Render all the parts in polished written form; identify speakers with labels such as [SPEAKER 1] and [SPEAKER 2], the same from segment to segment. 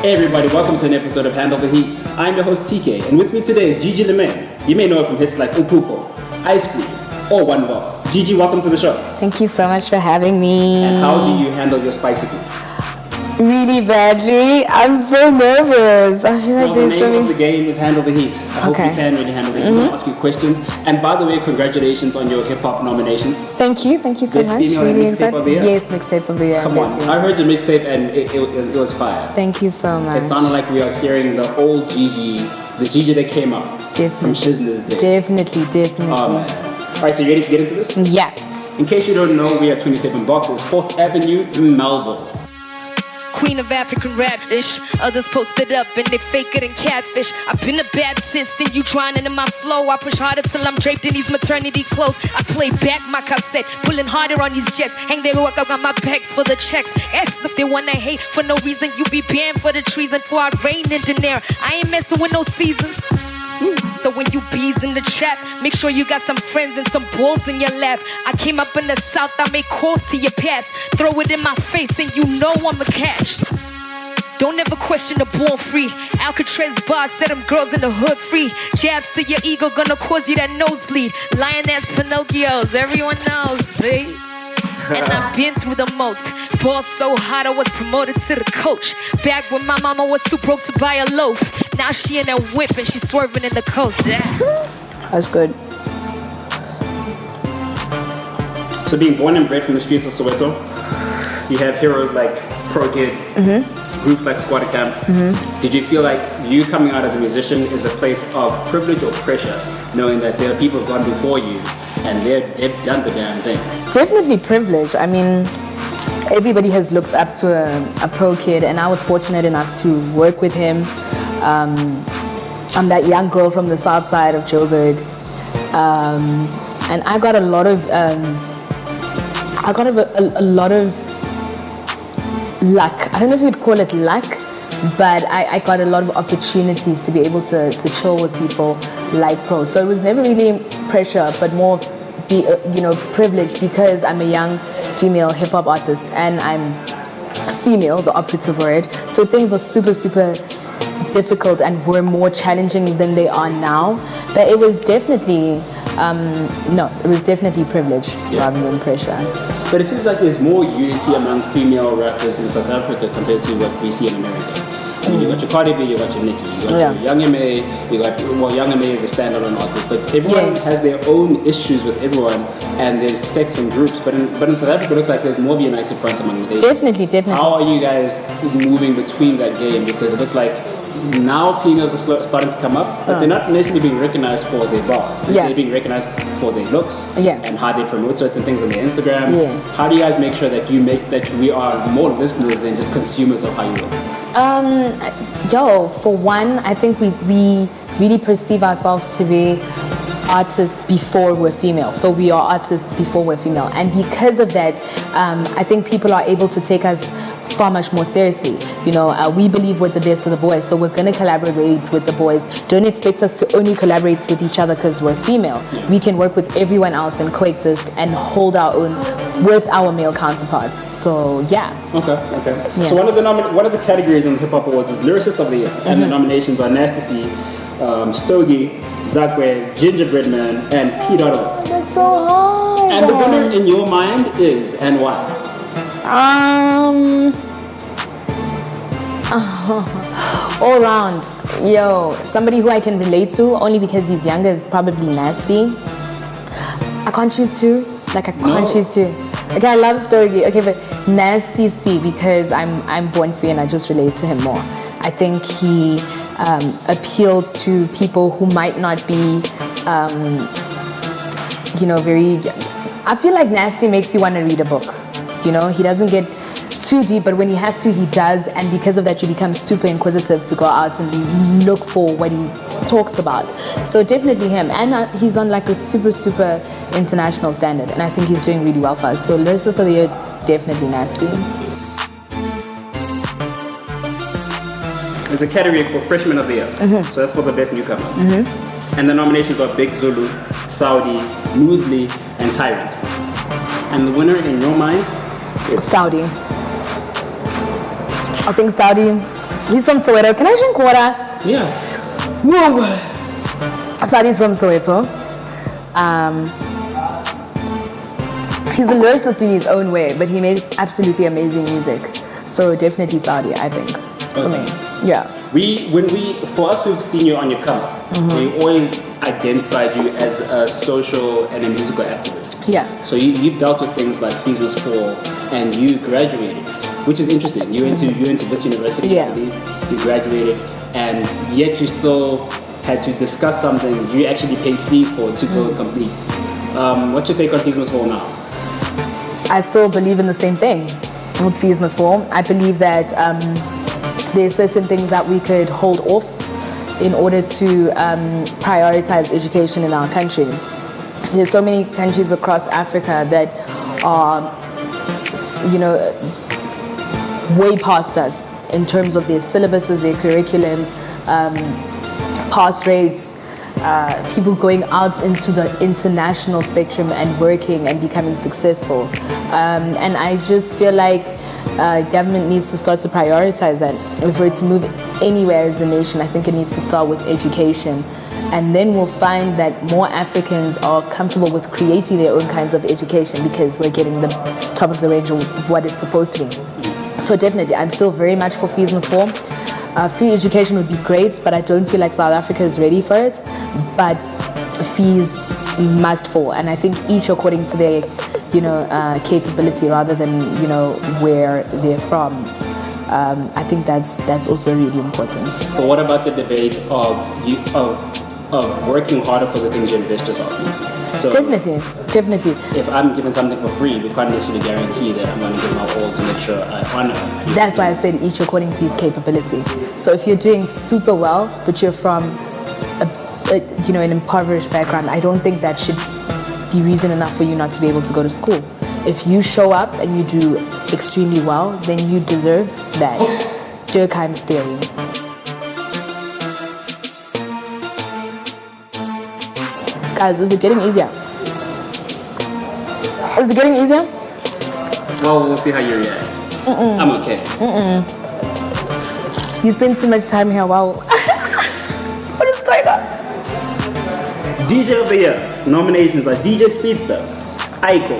[SPEAKER 1] Hey everybody, welcome to an episode of Handle the Heat. I'm your host TK, and with me today is Gigi Lamayne. You may know her from hits like Upupo, Ice Cream, or One Ball. Gigi, welcome to the show.
[SPEAKER 2] Thank you so much for having me.
[SPEAKER 1] And how do you handle your spicy food?
[SPEAKER 2] Really badly. I'm so nervous. I feel like
[SPEAKER 1] the name of the game is Handle the Heat. I hope you can really handle it. We're going to ask you questions. And by the way, congratulations on your hip-hop nominations.
[SPEAKER 2] Thank you so
[SPEAKER 1] Best
[SPEAKER 2] much.
[SPEAKER 1] female
[SPEAKER 2] Really
[SPEAKER 1] mixtape of the year?
[SPEAKER 2] Yes, mixtape of the year.
[SPEAKER 1] Come on, I heard your mixtape and it was fire.
[SPEAKER 2] Thank you so much.
[SPEAKER 1] It sounded like we are hearing the old Gigi, the Gigi that came up from Shizna's days.
[SPEAKER 2] Definitely.
[SPEAKER 1] Oh man. Alright, so you ready to get into this?
[SPEAKER 2] Yeah.
[SPEAKER 1] In case you don't know, we are 27 Boxes, 4th Avenue in Melbourne.
[SPEAKER 3] Queen of African rap-ish. Others posted up and they faker than catfish. I've been a bad assistant, you drowning in my flow. I push harder till I'm draped in these maternity clothes. I play back my cassette, pulling harder on these jets. Hang they work out on my bags for the checks. Ask if they wanna hate for no reason. You be banned for the treason for I reign in dinner. I ain't messing with no seasons. So when you bees in the trap, make sure you got some friends and some balls in your lap. I came up in the south, I make calls to your past. Throw it in my face and you know I'm a catch. Don't ever question the born free. Alcatraz bars set them girls in the hood free. Jabs to your ego gonna cause you that nosebleed. Lioness Pinocchios, everyone knows, babe. And I've been through the most. Ball so hot I was promoted to the coach. Back when my mama was too broke to buy a loaf. Now she in that whip and she's swerving in the coast. Yeah.
[SPEAKER 2] That's good.
[SPEAKER 1] So being born and bred from the streets of Soweto, you have heroes like Pro Kid, groups like Squatter Camp. Did you feel like you coming out as a musician is a place of privilege or pressure, knowing that there are people who've gone before you and they've done the damn thing?
[SPEAKER 2] Definitely privilege. I mean, everybody has looked up to a Pro Kid, and I was fortunate enough to work with him. I'm that young girl from the south side of Joburg, and I got a lot of a lot of luck. I don't know if you'd call it luck, but I got a lot of opportunities to be able to chill with people like Pro. So it was never really pressure, but more privilege, because I'm a young female hip hop artist and I'm female, the operative word. So things are super difficult and were more challenging than they are now. But it was definitely privilege rather than pressure.
[SPEAKER 1] But it seems like there's more unity among female rappers in South Africa compared to what we see in America. I mean, you got your Cardi B, you got your Nicki, you got your Young M.A, Young M.A is a standalone artist, but everyone has their own issues with everyone, and there's sects and groups, but in South Africa it looks like there's more of a united front among the Asians.
[SPEAKER 2] Definitely.
[SPEAKER 1] How are you guys moving between that game? Because it looks like now females are starting to come up, but they're not necessarily being recognized for their bars. They're being recognized for their looks and how they promote certain things on their Instagram. How do you guys make sure that we are more listeners than just consumers of how you look?
[SPEAKER 2] For one, I think we really perceive ourselves to be artists before we're female. So we are artists before we're female. And because of that, I think people are able to take us far much more seriously. We believe we're the best of the boys, so we're going to collaborate with the boys. Don't expect us to only collaborate with each other because we're female. We can work with everyone else and coexist and hold our own with our male counterparts. So
[SPEAKER 1] Okay. So one of the categories in the Hip Hop Awards is Lyricist of the Year, and the nominations are Nasty C, Stogie, Zakwe, Gingerbread Man, and P. Dotto.
[SPEAKER 2] That's so hard.
[SPEAKER 1] And the winner in your mind is, and why?
[SPEAKER 2] All around, somebody who I can relate to only because he's younger is probably Nasty. I can't choose two. I can't choose two. I love Stogie. Okay, but Nasty C, because I'm born free and I just relate to him more. I think he appeals to people who might not be, very. I feel like Nasty makes you want to read a book. He doesn't get too deep, but when he has to, he does, and because of that, you become super inquisitive to go out and look for what he talks about. So definitely him, and he's on a super international standard, and I think he's doing really well for us. So Lyricist of the Year, definitely Nasty.
[SPEAKER 1] There's a category called Freshman of the Year, so that's for the best newcomer. And the nominations are Big Zulu, Saudi, Muesli, and Tyrant. And the winner in your mind is
[SPEAKER 2] Saudi. I think Saudi He's from Soweto. Can I drink water?
[SPEAKER 1] Yeah.
[SPEAKER 2] Whoa. Sadi's from Soweto. He's a lyricist in his own way, but he makes absolutely amazing music. So definitely Sadi, I think, for me. Yeah.
[SPEAKER 1] For us who've seen you on your cover, we always identified you as a social and a musical activist.
[SPEAKER 2] Yeah.
[SPEAKER 1] So you've dealt with things like Fees Must Fall, and you graduated, which is interesting. You went to this university,
[SPEAKER 2] Yeah.
[SPEAKER 1] I believe. You graduated, and yet you still had to discuss something you actually paid fees for to go complete. What's your take on Fees Must Fall now?
[SPEAKER 2] I still believe in the same thing. What Fees Must Fall. I believe that there's certain things that we could hold off in order to prioritize education in our country. There's so many countries across Africa that are, way past us in terms of their syllabuses, their curriculums, pass rates, people going out into the international spectrum and working and becoming successful. And I just feel like government needs to start to prioritize that. If we're to move anywhere as a nation, I think it needs to start with education. And then we'll find that more Africans are comfortable with creating their own kinds of education because we're getting the top of the range of what it's supposed to be. So definitely, I'm still very much for Fees Must Fall. Free education would be great, but I don't feel like South Africa is ready for it. But fees must fall, and I think each according to their, capability rather than where they're from. I think that's also really important.
[SPEAKER 1] So what about the debate of working harder for the things your investors offer? So
[SPEAKER 2] Definitely.
[SPEAKER 1] if I'm given something for free, we can't necessarily guarantee that I'm going to give my all to make sure I honor.
[SPEAKER 2] That's why I said each according to his capability. So if you're doing super well, but you're from an impoverished background, I don't think that should be reason enough for you not to be able to go to school. If you show up and you do extremely well, then you deserve that. Durkheim's theory. Guys, is it getting easier? Is it getting easier?
[SPEAKER 1] Well, we'll see how you react. I'm okay.
[SPEAKER 2] You spend too much time here. Wow. What is going on?
[SPEAKER 1] DJ of the Year nominations are DJ Speedster, Aiko,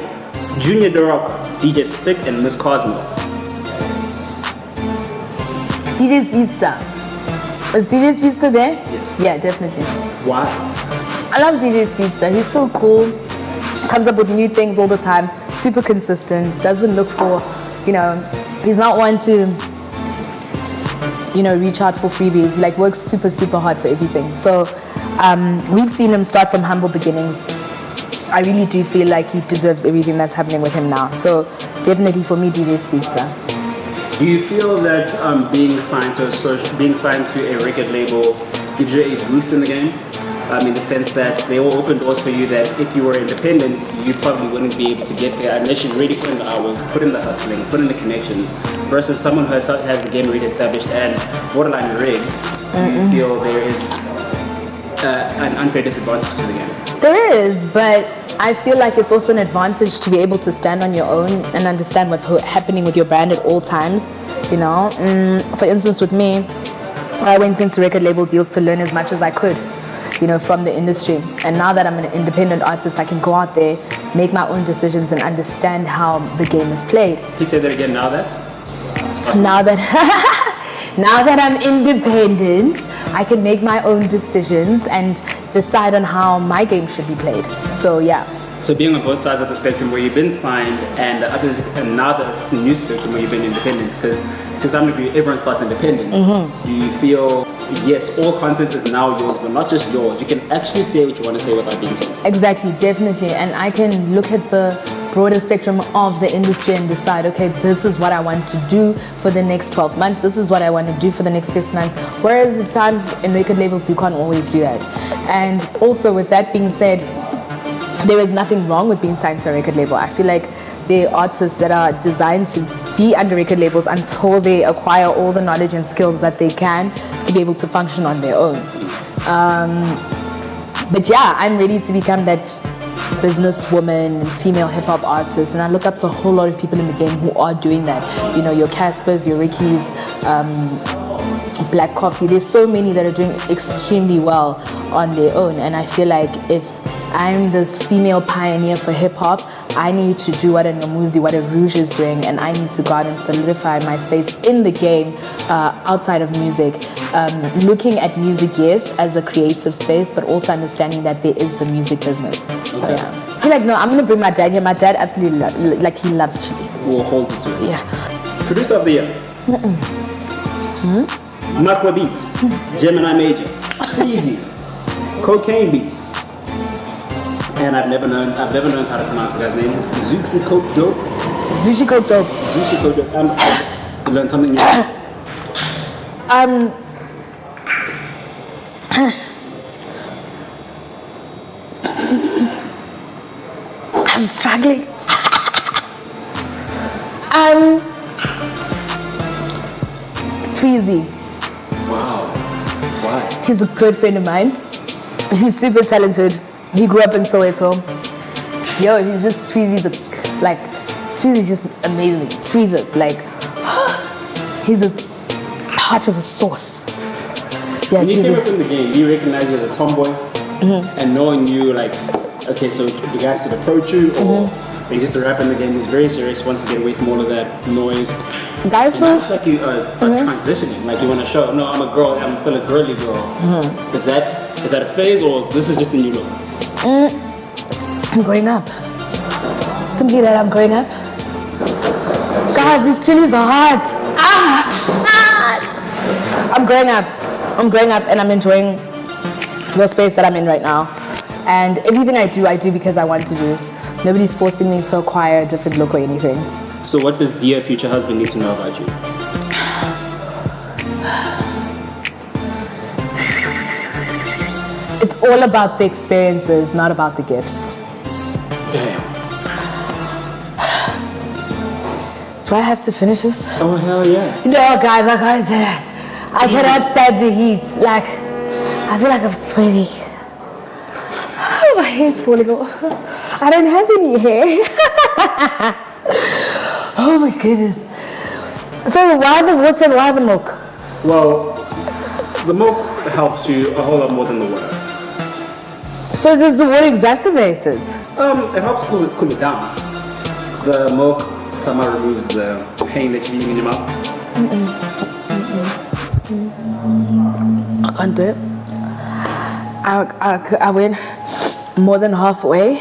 [SPEAKER 1] Junior DeRocca, DJ Spick, and Miss Cosmo.
[SPEAKER 2] DJ Speedster. Was DJ Speedster there?
[SPEAKER 1] Yes.
[SPEAKER 2] Yeah, definitely.
[SPEAKER 1] Why?
[SPEAKER 2] I love DJ Speedster. He's so cool. Comes up with new things all the time. Super consistent. Doesn't look for, he's not one to, reach out for freebies. He works super, super hard for everything. So we've seen him start from humble beginnings. I really do feel like he deserves everything that's happening with him now. So definitely for me, DJ Speedster.
[SPEAKER 1] Do you feel that being signed to a record label gives you a boost in the game? In the sense that they all open doors for you that if you were independent, you probably wouldn't be able to get there unless you really put in the hours, put in the hustling, put in the connections, versus someone who has the game already established and borderline rigged. Do you feel there is an unfair disadvantage to the game?
[SPEAKER 2] There is, but I feel like it's also an advantage to be able to stand on your own and understand what's happening with your brand at all times. For instance, with me, I went into record label deals to learn as much as I could, from the industry. And now that I'm an independent artist, I can go out there, make my own decisions, and understand how the game is played.
[SPEAKER 1] Can you say that again? Now that I'm independent, I can make my own decisions and decide on how my game should be played. So yeah. So being on both sides of the spectrum where you've been signed and now the new spectrum where you've been independent, because to some degree everyone starts independent. Do you feel, yes, all content is now yours, but not just yours. You can actually say what you want to say without being censored.
[SPEAKER 2] Exactly, definitely. And I can look at the broader spectrum of the industry and decide, okay, this is what I want to do for the next 12 months. This is what I want to do for the next 6 months. Whereas at times in record labels, you can't always do that. And also with that being said, there is nothing wrong with being signed to a record label. I feel like there are artists that are designed to be under record labels until they acquire all the knowledge and skills that they can to be able to function on their own. But yeah, I'm ready to become that businesswoman and female hip-hop artist, and I look up to a whole lot of people in the game who are doing that. Your Caspers, your Rickies, Black Coffee. There's so many that are doing extremely well on their own, and I feel like if I'm this female pioneer for hip hop, I need to do what a Nomuzi, what a Rouge is doing, and I need to go out and solidify my space in the game outside of music. Looking at music, yes, as a creative space, but also understanding that there is the music business. So yeah, I feel like no, I'm gonna bring my dad here. My dad absolutely like he loves chili.
[SPEAKER 1] We'll hold you to it.
[SPEAKER 2] Yeah.
[SPEAKER 1] Producer of the year. Makwa Beats, Gemini Major, Easy, Cocaine Beats, and I've never known how to pronounce the guy's name. Zuxi Coke Dope.
[SPEAKER 2] Zushi Coke Dope.
[SPEAKER 1] Zushi Coke Dope. You learned something new.
[SPEAKER 2] I'm struggling. Tweezy.
[SPEAKER 1] Wow. Why?
[SPEAKER 2] He's a good friend of mine. He's super talented. He grew up in Soweto. Yo, he's just Tweezy. Tweezy's just amazing. Tweezers, like, he's as hot as a sauce. Yeah,
[SPEAKER 1] when you came up in the game, do you recognize you as a tomboy? And knowing you, like, okay, so the guys did approach you, or you just a rap in the game who's very serious, wants to get away from all of that noise.
[SPEAKER 2] Guys,
[SPEAKER 1] and it's like you are transitioning, like you want to show, no, I'm a girl, I'm still a girly girl. Is that a phase, or this is just a new look?
[SPEAKER 2] I'm growing up. Simply that I'm growing up. Guys, these chilies are hot. I'm growing up, and I'm enjoying the space that I'm in right now. And everything I do because I want to do. Nobody's forcing me to acquire a different look or anything.
[SPEAKER 1] So what does dear future husband need to know about you?
[SPEAKER 2] It's all about the experiences, not about the gifts.
[SPEAKER 1] Damn.
[SPEAKER 2] Do I have to finish this?
[SPEAKER 1] Oh, hell yeah.
[SPEAKER 2] No, guys, I cannot stand the heat. Like, I feel like I'm sweating. Oh, my hair's falling off. I don't have any hair. Oh my goodness. So why the water and why the milk?
[SPEAKER 1] Well, the milk helps you a whole lot more than the water.
[SPEAKER 2] So does the water exacerbate it?
[SPEAKER 1] It helps cool it down. The milk somehow removes the pain that you're feeling in your mouth.
[SPEAKER 2] I can't do it. I went more than halfway.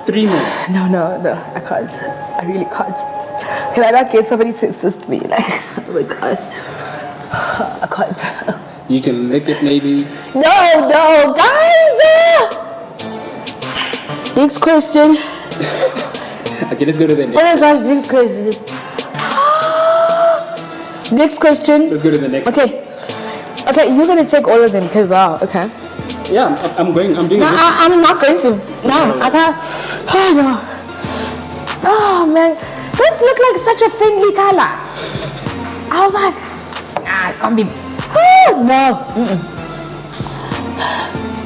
[SPEAKER 1] 3 more.
[SPEAKER 2] No, I can't. I really can't. Can I not get somebody to assist me? Like, oh my God. I can't.
[SPEAKER 1] You can lick it maybe.
[SPEAKER 2] No, guys! Next question.
[SPEAKER 1] Okay, let's go to the next.
[SPEAKER 2] Oh my gosh, next question. Next question.
[SPEAKER 1] Let's go to the next.
[SPEAKER 2] Okay, you're gonna take all of them because wow. Okay.
[SPEAKER 1] Yeah, I'm doing
[SPEAKER 2] No,
[SPEAKER 1] it.
[SPEAKER 2] I'm not going to. No, I can't. Oh no. Oh man, this looked like such a friendly color. I was like, it can't be. Oh no.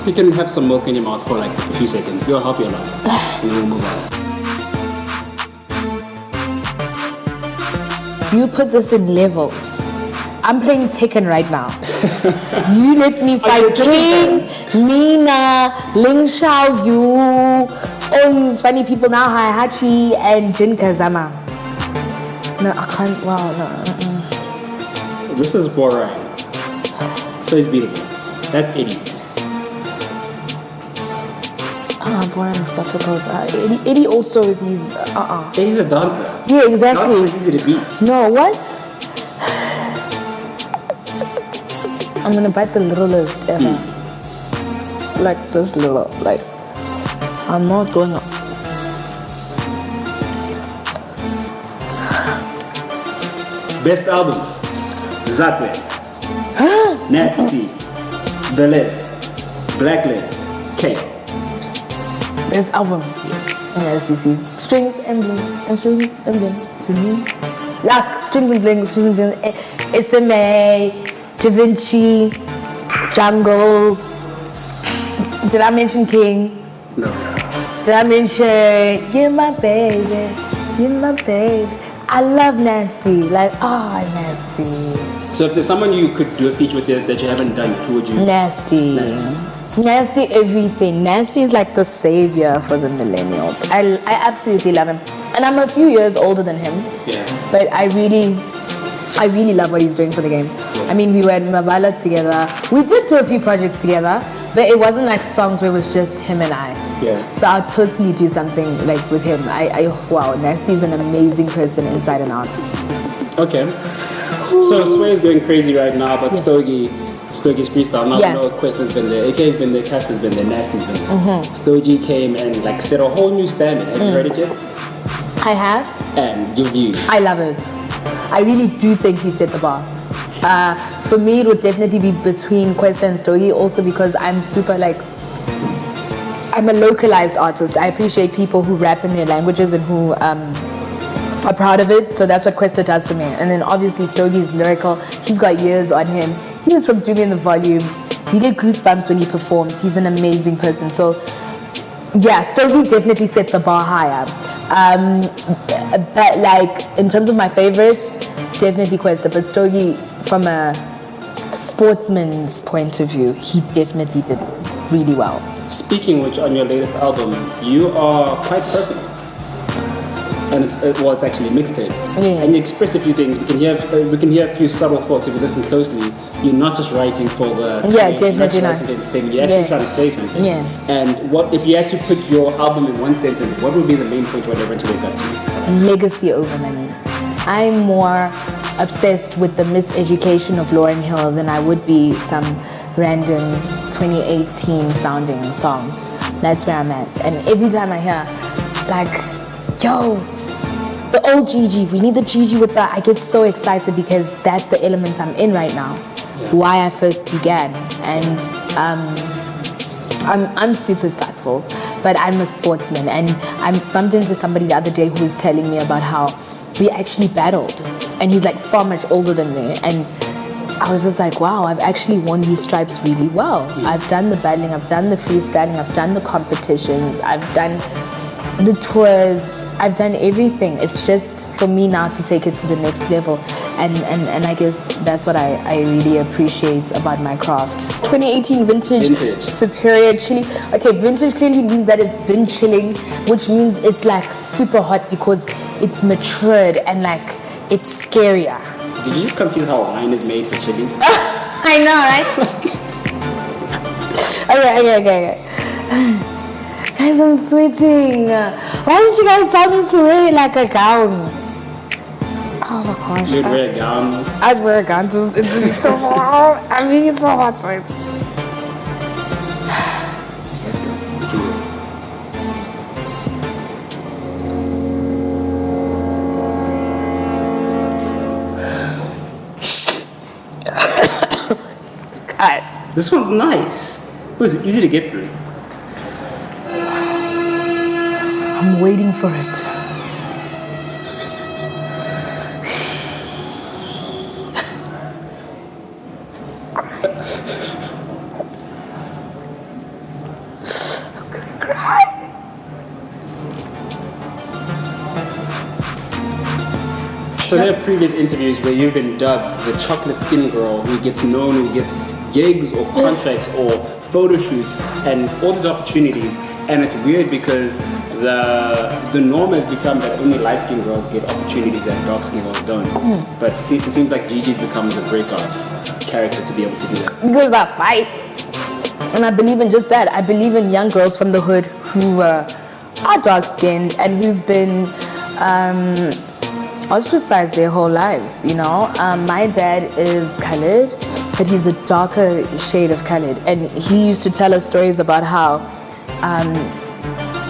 [SPEAKER 1] You can have some milk in your mouth for like a few seconds. It'll help you a lot. And then we'll move on.
[SPEAKER 2] You put this in levels. I'm playing Tekken right now. You let me fight King, Nina, Ling Xiao Yu, all these funny people now, Hachi and Jin Kazama. No, I can't. Wow, no.
[SPEAKER 1] This is boring. So it's beatable. That's Eddie.
[SPEAKER 2] Boring is difficult. Eddie also with these.
[SPEAKER 1] Eddie's a dancer.
[SPEAKER 2] Yeah, exactly.
[SPEAKER 1] Dancer is easy to beat.
[SPEAKER 2] No, what? I'm gonna bite the littlest ever. Like this little, like, I'm not going up.
[SPEAKER 1] Best album. Zakwe. Nasty C. The Lids. Black Lids. K.
[SPEAKER 2] Best album.
[SPEAKER 1] Yes.
[SPEAKER 2] SCC. Strings and bling. And strings and bling. To me. Like, strings and bling, strings and bling. SMA. Da Vinci, Jungle. Did I mention King?
[SPEAKER 1] No.
[SPEAKER 2] Did I mention You're my baby, you're my baby? I love Nasty. Like, Nasty.
[SPEAKER 1] So if there's someone you could do a feature with that you haven't done, who would you?
[SPEAKER 2] Nasty everything. Nasty is like the savior for the millennials. I absolutely love him. And I'm a few years older than him.
[SPEAKER 1] Yeah.
[SPEAKER 2] But I really love what he's doing for the game. I mean, we were in Mabala together. We did do a few projects together, but it wasn't like songs where it was just him and I.
[SPEAKER 1] Yeah.
[SPEAKER 2] So I'll totally do something like with him. Wow, Nasty is an amazing person inside and out.
[SPEAKER 1] Okay. So Sway is going crazy right now, but Stogie Stogie's freestyle. Now no Questa's been there, AK's been there, Casper's been there, Nasty's been there. Stogie came and like set a whole new standard. Have you heard it yet?
[SPEAKER 2] I have.
[SPEAKER 1] And your views.
[SPEAKER 2] I love it. I really do think he set the bar. For me, it would definitely be between Questa and Stogie, also because I'm super like, I'm a localized artist. I appreciate people who rap in their languages and who are proud of it. So that's what Questa does for me. And then obviously Stogie is lyrical. He's got years on him. He was from Do Me in the Volume. You get goosebumps when he performs. He's an amazing person. So yeah, Stogie definitely set the bar higher. But like in terms of my favorite, definitely Questa. But Stogie, from a sportsman's point of view, he definitely did really well. Speaking
[SPEAKER 1] which, on your latest album, you are quite personal. And it's actually a mixtape.
[SPEAKER 2] Yeah.
[SPEAKER 1] And you express a few things. We can hear a few subtle thoughts if you listen closely. You're not just writing for the
[SPEAKER 2] definitely not.
[SPEAKER 1] entertainment. You're actually trying to say something.
[SPEAKER 2] Yeah.
[SPEAKER 1] And what if you had to put your album in one sentence? What would be the main point you want everyone to wake up to?
[SPEAKER 2] Legacy over money. I'm more obsessed with the miseducation of Lauryn Hill than I would be some random 2018 sounding song. That's where I'm at. And every time I hear, like, yo, the old Gigi, we need the Gigi with the, I get so excited because that's the element I'm in right now. Yeah. Why I first began. And I'm super subtle, but I'm a sportsman. And I bumped into somebody the other day who was telling me about how we actually battled. And he's like far much older than me. And I was just like, wow, I've actually won these stripes really well. I've done the battling, I've done the freestyling, I've done the competitions, I've done the tours, I've done everything. It's just for me now to take it to the next level. And I guess that's what I really appreciate about my craft. 2018 vintage Superior Chili. Okay, vintage clearly means that it's been chilling, which means it's like super hot because it's matured and like it's scarier.
[SPEAKER 1] Did you just confuse how wine is made for chilies?
[SPEAKER 2] I know, right? Okay. Guys, I'm sweating. Why didn't you guys tell me to wear like a gown? Oh my gosh.
[SPEAKER 1] You'd wear a gown?
[SPEAKER 2] I'd wear a gown to interview. I'm being so hot, sweat.
[SPEAKER 1] This one's nice. It was easy to get through.
[SPEAKER 2] I'm waiting for it. I'm gonna cry.
[SPEAKER 1] So there are previous interviews where you've been dubbed the chocolate skin girl who gets known, who gets gigs or contracts or photo shoots and all these opportunities, and it's weird because the norm has become that only light-skinned girls get opportunities that dark-skinned girls don't. But it seems like Gigi's become the breakout character to be able to do that.
[SPEAKER 2] Because I fight, and I believe in just that. I believe in young girls from the hood who are dark-skinned and who've been ostracized their whole lives, you know. My dad is colored, but he's a darker shade of colored, and he used to tell us stories about how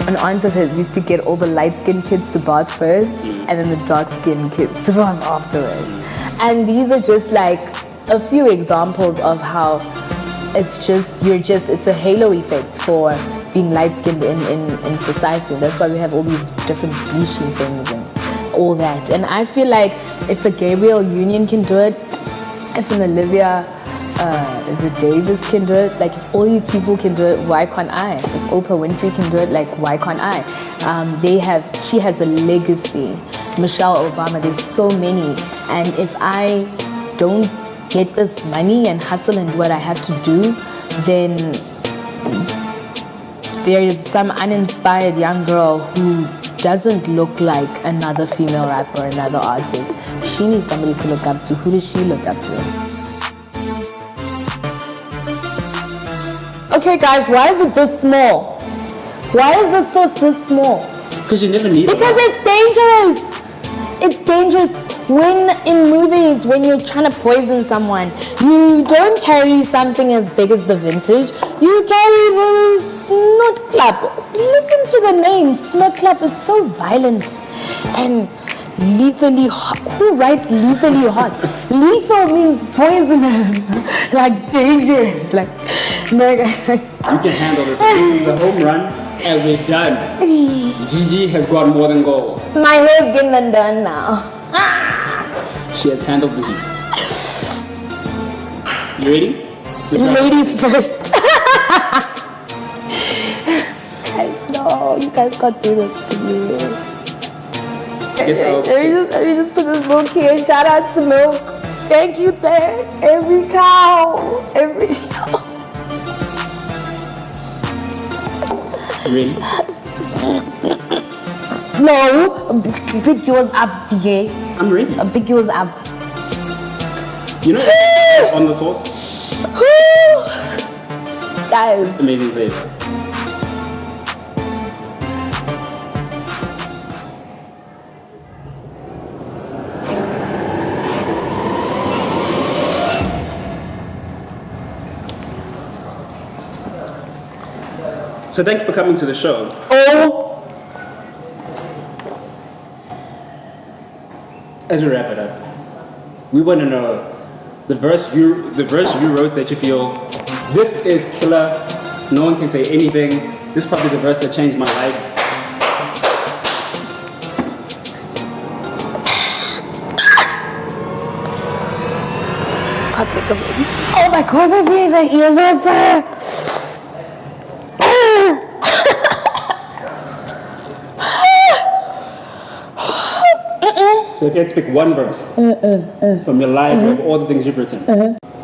[SPEAKER 2] an aunt of his used to get all the light-skinned kids to bath first and then the dark-skinned kids to bath afterwards. And these are just like a few examples of how it's a halo effect for being light-skinned in society. That's why we have all these different bleaching things and all that. And I feel like if a Gabriel Union can do it, if an Olivia Davis can do it, like if all these people can do it, why can't I? If Oprah Winfrey can do it, like why can't I? She has a legacy Michelle Obama. There's so many. And if I don't get this money and hustle and do what I have to do, then there is some uninspired young girl who doesn't look like another female rapper or another artist. She needs somebody to look up to. Who does she look up to? Okay guys, why is it this small? Why is the sauce this small?
[SPEAKER 1] Because you never need it.
[SPEAKER 2] Because it's dangerous. It's dangerous. When in movies, when you're trying to poison someone, you don't carry something as big as the vintage. You carry the snot clap. Listen to the name, snot clap. It's so violent and lethally hot. Who writes lethally hot? Lethal means poisonous, like dangerous. Like
[SPEAKER 1] you can handle this. This is the home run, and we're done. Gigi has got more than gold.
[SPEAKER 2] My hair's getting undone now.
[SPEAKER 1] She has handled the heat. You ready?
[SPEAKER 2] Ladies first. Guys, no, you guys can't do this to me. Let me just put this milk here. Shout out to Milk. Thank you to every cow. Every cow.
[SPEAKER 1] Ready?
[SPEAKER 2] No, pick yours up, TK.
[SPEAKER 1] I'm ready.
[SPEAKER 2] Pick yours up.
[SPEAKER 1] You know on the sauce?
[SPEAKER 2] Guys.
[SPEAKER 1] Amazing flavor. So thank you for coming to the show.
[SPEAKER 2] Oh.
[SPEAKER 1] As we wrap it up, we want to know the verse you wrote that you feel this is killer. No one can say anything. This is probably the verse that changed my life.
[SPEAKER 2] I'll take a baby. Oh my god, my favorite ears on fire.
[SPEAKER 1] So if you had to pick one verse from your library of all the things you've written,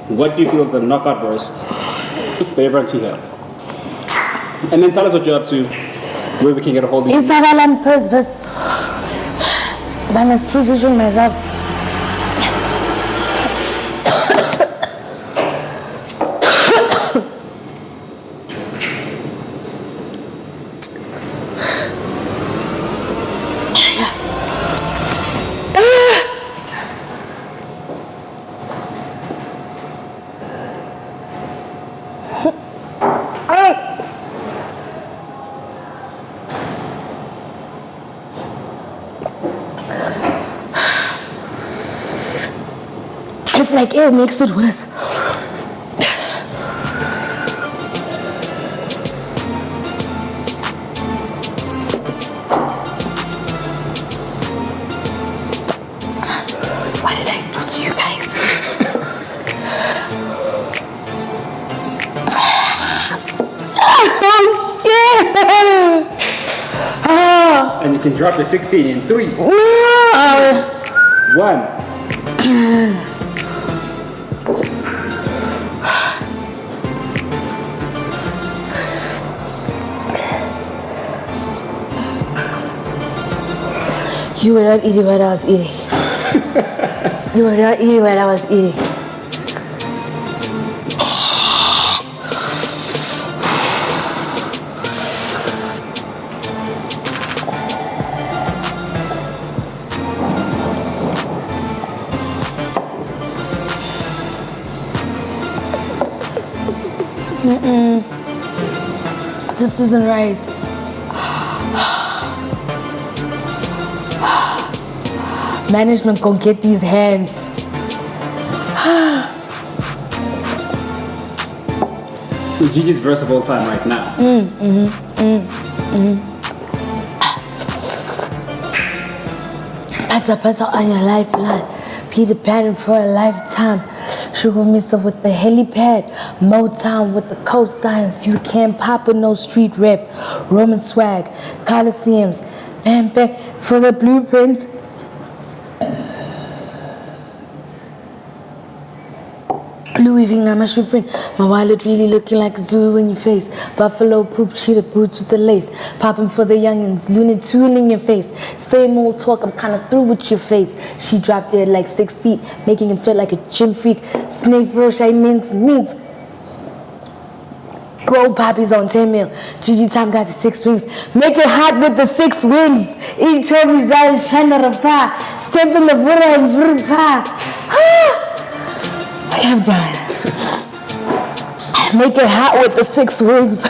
[SPEAKER 1] what do you feel is the knockout verse for everyone to hear? And then tell us what you're up to, where we can get a hold of you.
[SPEAKER 2] Inside Alarm first verse. I must provision myself. It's like it makes it worse. What did I do to you guys? Oh shit!
[SPEAKER 1] And you can drop your 16 in 3, 1.
[SPEAKER 2] You were not eating what I was eating. You were not eating what I was eating. This isn't right. Management go get these hands.
[SPEAKER 1] So Gigi's verse of all time right now.
[SPEAKER 2] That's a battle on your lifeline. Peter Pan for a lifetime. Sugar Missa with the helipad. Motown with the cosigns. You can't pop with no street rep. Roman swag. Coliseums. Bam, bam for the blueprint. Louis V, I'm a shoe print. My wallet really looking like a zoo in your face. Buffalo poop, cheetah boots with the lace. Popping for the youngins, Looney Tune in your face. Same old talk, I'm kinda through with your face. She dropped dead like 6 feet, making him sweat like a gym freak. Snake roach, I mince meat. Roll poppies on 10 mil. Gigi Time got the 6 wings. Make it hot with the 6 wings. Eat Toby's out, Shana Rapa. Step in the Vura and Vrupa. I have done. Make it hot with the 6 wings.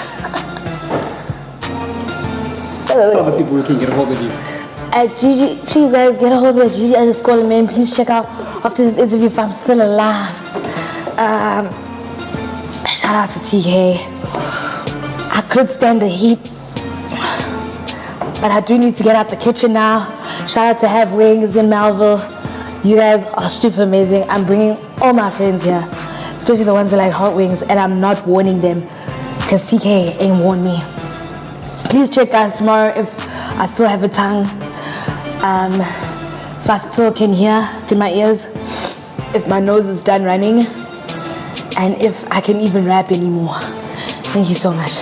[SPEAKER 1] Tell the people who can get a hold of you.
[SPEAKER 2] At Gigi, please guys get a hold of Gigi _Lamayne. Please check out after this interview if I'm still alive. Shout out to TK. I could stand the heat, but I do need to get out the kitchen now. Shout out to Have Wings in Melville. You guys are super amazing. I'm bringing all my friends here, especially the ones who like hot wings, and I'm not warning them because TK ain't warned me. Please check guys tomorrow if I still have a tongue, if I still can hear through my ears, if my nose is done running, and if I can even rap anymore. Thank you so much.